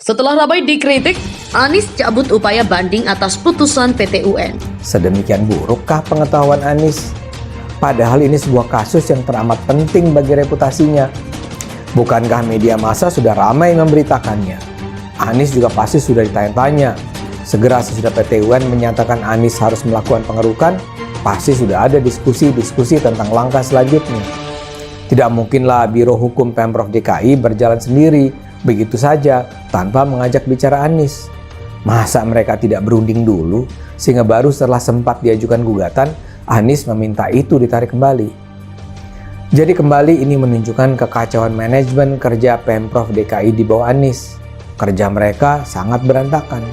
Setelah ramai dikritik, Anies cabut upaya banding atas putusan PT UN. Sedemikian burukkah pengetahuan Anies? Padahal ini sebuah kasus yang teramat penting bagi reputasinya. Bukankah media massa sudah ramai memberitakannya? Anies juga pasti sudah ditanya-tanya. Segera sesudah PT UN menyatakan Anies harus melakukan pengerukan, pasti sudah ada diskusi-diskusi tentang langkah selanjutnya. Tidak mungkinlah Biro Hukum Pemprov DKI berjalan sendiri begitu saja tanpa mengajak bicara Anies. Masa mereka tidak berunding dulu sehingga baru setelah sempat diajukan gugatan, Anies meminta itu ditarik kembali. Jadi kembali ini menunjukkan kekacauan manajemen kerja Pemprov DKI di bawah Anies. Kerja mereka sangat berantakan.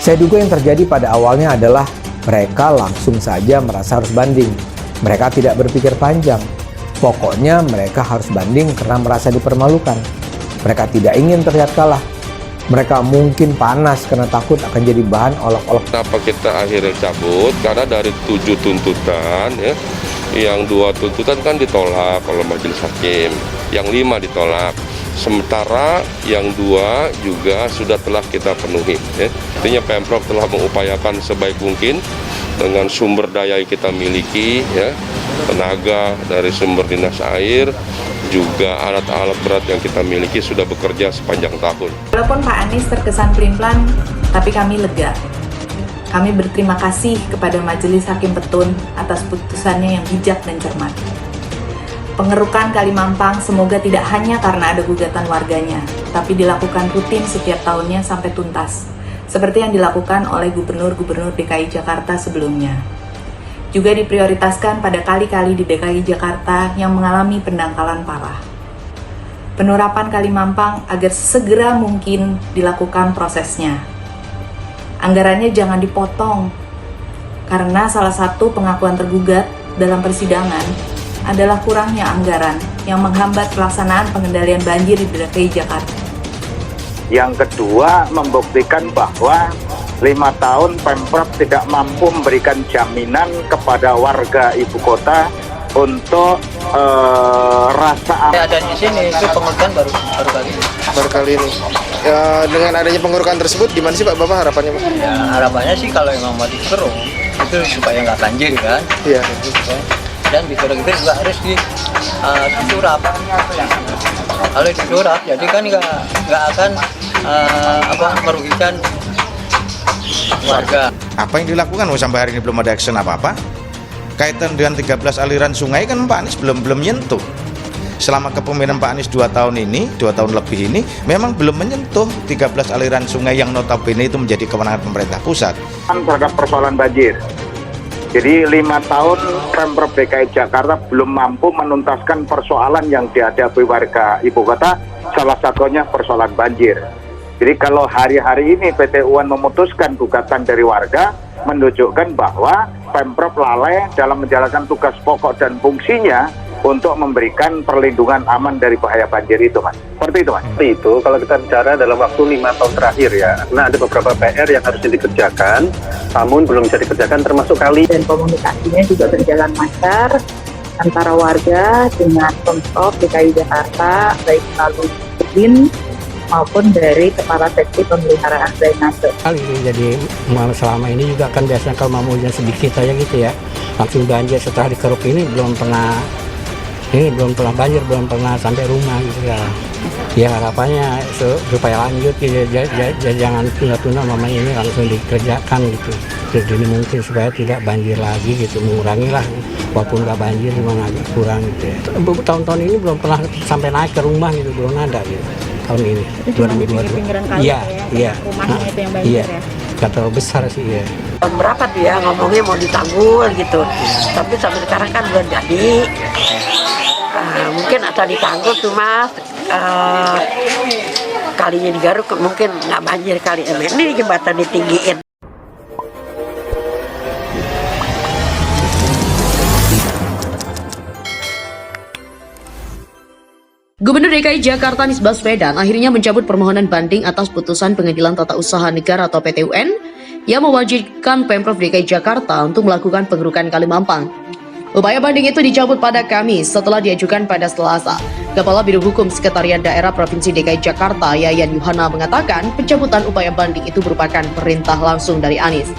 Saya duga yang terjadi pada awalnya adalah mereka langsung saja merasa harus banding. Mereka tidak berpikir panjang. Pokoknya mereka harus banding karena merasa dipermalukan. Mereka tidak ingin terlihat kalah. Mereka mungkin panas karena takut akan jadi bahan olok-olok. Kenapa kita akhirnya cabut? Karena dari 7 tuntutan, ya, yang 2 tuntutan kan ditolak oleh majelis hakim, yang 5 ditolak. Sementara yang 2 juga sudah telah kita penuhi. Ya. Artinya Pemprov telah mengupayakan sebaik mungkin dengan sumber daya yang kita miliki, ya, tenaga dari sumber dinas air, juga alat-alat berat yang kita miliki sudah bekerja sepanjang tahun. Walaupun Pak Anies terkesan pelin-pelan, tapi kami lega. Kami berterima kasih kepada Majelis Hakim Petun atas putusannya yang bijak dan cermat. Pengerukan Kalimampang semoga tidak hanya karena ada gugatan warganya, tapi dilakukan rutin setiap tahunnya sampai tuntas, seperti yang dilakukan oleh Gubernur-Gubernur DKI Jakarta sebelumnya. Juga diprioritaskan pada kali-kali di DKI Jakarta yang mengalami pendangkalan parah. Penerapan Kalimampang agar segera mungkin dilakukan prosesnya. Anggarannya jangan dipotong, karena salah satu pengakuan tergugat dalam persidangan adalah kurangnya anggaran yang menghambat pelaksanaan pengendalian banjir di DKI Jakarta. Yang kedua, membuktikan bahwa 5 tahun Pemprov tidak mampu memberikan jaminan kepada warga ibu kota untuk rasa aman. Ada di sini itu pengurukan baru kali ini. Ya, dengan adanya pengurukan tersebut, gimana sih Pak Bapak harapannya Pak? Ya, harapannya sih kalau emang mau dikeruk itu supaya nggak banjir kan. Iya. Dan dikeruk itu juga harus disurap. Kalau disurap, jadi kan nggak akan merugikan warga. Apa yang dilakukan sampai hari ini belum ada action apa-apa. Kaitan dengan 13 aliran sungai kan Pak Anies belum nyentuh. Selama kepemimpinan Pak Anies 2 tahun ini, 2 tahun lebih ini, memang belum menyentuh 13 aliran sungai yang notabene itu menjadi kewenangan pemerintah pusat. Terhadap persoalan banjir. Jadi 5 tahun Pemprov DKI Jakarta belum mampu menuntaskan persoalan yang dihadapi warga ibu kota, salah satunya persoalan banjir. Jadi kalau hari-hari ini PT UN memutuskan gugatan dari warga, menunjukkan bahwa Pemprov lalai dalam menjalankan tugas pokok dan fungsinya untuk memberikan perlindungan aman dari bahaya banjir itu, Mas. Seperti itu, Mas. Seperti itu, kalau kita bicara dalam waktu 5 tahun terakhir ya, karena ada beberapa PR yang harus dikerjakan, namun belum bisa dikerjakan termasuk kali. Dan komunikasinya juga berjalan lancar antara warga dengan Pemprov DKI Jakarta, baik melalui izin maupun dari Kepala Seksi Pemeliharaan Drainase. Jadi selama ini juga kan biasanya kalau mau hujan sedikit aja gitu ya, langsung banjir. Setelah dikeruk ini belum pernah banjir, belum pernah sampai rumah gitu ya. Ya harapannya supaya lanjut gitu, jangan tunda-tunda mamanya ini langsung dikerjakan gitu. Jadi mungkin supaya tidak banjir lagi gitu, mengurangi lah, walaupun nggak banjir memang agak kurang gitu ya. Tahun-tahun ini belum pernah sampai naik ke rumah gitu, belum ada gitu. Tahun ini 2022. Iya. Rumahnya itu yang banjir ya. Gak terlalu besar sih ya. Berapa tuh ya ngomongnya mau ditanggul gitu. Tapi sampai sekarang kan belum jadi. Mungkin asal ditanggul tuh Mas. Kalinya digaruk mungkin nggak banjir kali. Ini jembatan ditinggiin. Gubernur DKI Jakarta Anies Baswedan akhirnya mencabut permohonan banding atas putusan Pengadilan Tata Usaha Negara atau PT UN yang mewajibkan Pemprov DKI Jakarta untuk melakukan pengerukan Kalimampang. Upaya banding itu dicabut pada Kamis setelah diajukan pada Selasa. Kepala Biro Hukum Sekretariat Daerah Provinsi DKI Jakarta, Yayan Yuhana, mengatakan pencabutan upaya banding itu merupakan perintah langsung dari Anies.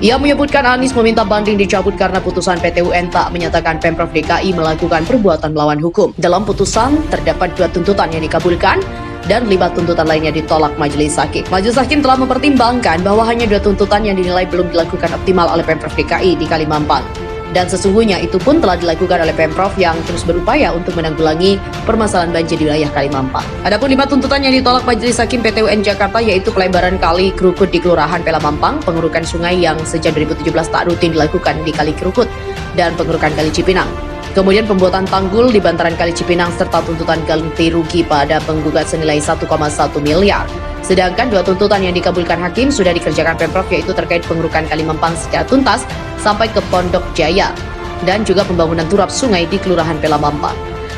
Ia menyebutkan Anies meminta banding dicabut karena putusan PT UN tak menyatakan Pemprov DKI melakukan perbuatan melawan hukum. Dalam putusan, terdapat 2 tuntutan yang dikabulkan dan 5 tuntutan lainnya ditolak Majelis Hakim. Majelis Hakim telah mempertimbangkan bahwa hanya 2 tuntutan yang dinilai belum dilakukan optimal oleh Pemprov DKI di Kalimampang. Dan sesungguhnya itu pun telah dilakukan oleh Pemprov yang terus berupaya untuk menanggulangi permasalahan banjir di wilayah Kalimampang. Adapun 5 tuntutan yang ditolak Majelis Hakim PT UN Jakarta yaitu pelebaran kali Krukut di Kelurahan Pelamampang, pengerukan sungai yang sejak 2017 tak rutin dilakukan di Kali Krukut, dan pengerukan Kali Cipinang. Kemudian pembuatan tanggul di bantaran Kali Cipinang serta tuntutan ganti rugi pada penggugat senilai 1,1 miliar. Sedangkan 2 tuntutan yang dikabulkan hakim sudah dikerjakan Pemprov yaitu terkait pengerukan Kalimampang secara tuntas sampai ke Pondok Jaya dan juga pembangunan turap sungai di Kelurahan Pelamampang.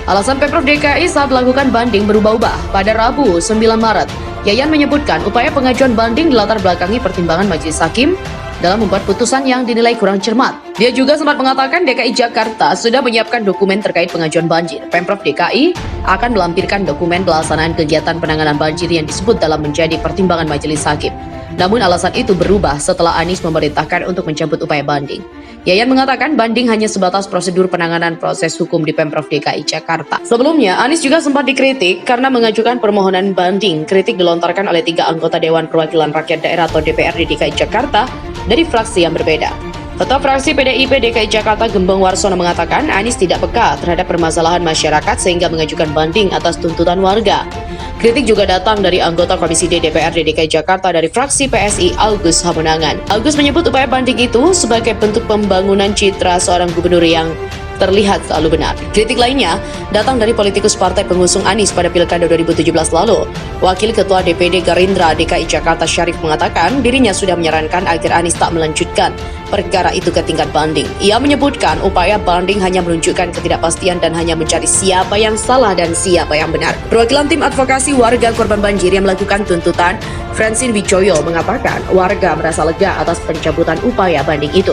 Alasan Pemprov DKI saat melakukan banding berubah-ubah. Pada Rabu 9 Maret, Yayan menyebutkan upaya pengajuan banding dilatar belakangi pertimbangan Majelis Hakim dalam membuat putusan yang dinilai kurang cermat. Dia juga sempat mengatakan DKI Jakarta sudah menyiapkan dokumen terkait pengajuan banjir. Pemprov DKI akan melampirkan dokumen pelaksanaan kegiatan penanganan banjir yang disebut dalam menjadi pertimbangan Majelis Hakim. Namun alasan itu berubah setelah Anies memerintahkan untuk mencabut upaya banding. Yayan mengatakan banding hanya sebatas prosedur penanganan proses hukum di Pemprov DKI Jakarta. Sebelumnya, Anies juga sempat dikritik karena mengajukan permohonan banding. Kritik dilontarkan oleh 3 anggota Dewan Perwakilan Rakyat Daerah atau DPRD DKI Jakarta dari fraksi yang berbeda. Ketua fraksi PDIP DKI Jakarta Gembong Warsono mengatakan Anies tidak peka terhadap permasalahan masyarakat sehingga mengajukan banding atas tuntutan warga. Kritik juga datang dari anggota Komisi D DPRD DKI Jakarta dari fraksi PSI Agus Hamunangan. Agus menyebut upaya banding itu sebagai bentuk pembangunan citra seorang gubernur yang terlihat selalu benar. Kritik lainnya datang dari politikus partai pengusung Anies pada Pilkada 2017 lalu. Wakil Ketua DPD Gerindra DKI Jakarta Syarif mengatakan dirinya sudah menyarankan agar Anies tak melanjutkan perkara itu ke tingkat banding. Ia menyebutkan upaya banding hanya menunjukkan ketidakpastian dan hanya mencari siapa yang salah dan siapa yang benar. Perwakilan tim advokasi warga korban banjir yang melakukan tuntutan, Francine Wijoyo, mengatakan warga merasa lega atas pencabutan upaya banding itu.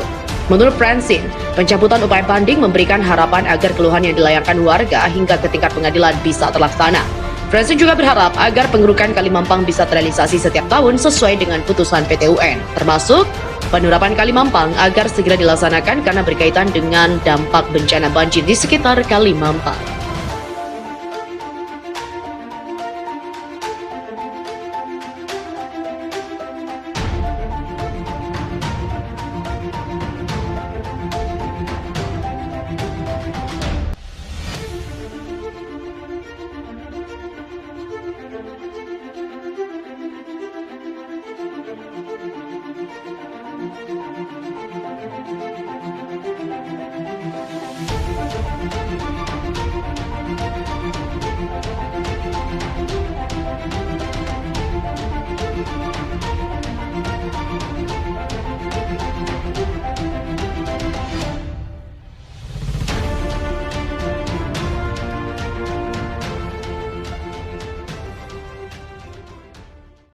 Menurut Francine, pencabutan upaya banding memberikan harapan agar keluhan yang dilayangkan warga hingga ke tingkat pengadilan bisa terlaksana. Francine juga berharap agar pengerukan Kalimampang bisa terrealisasi setiap tahun sesuai dengan putusan PT UN, termasuk penerapan Kalimampang agar segera dilaksanakan karena berkaitan dengan dampak bencana banjir di sekitar Kalimampang.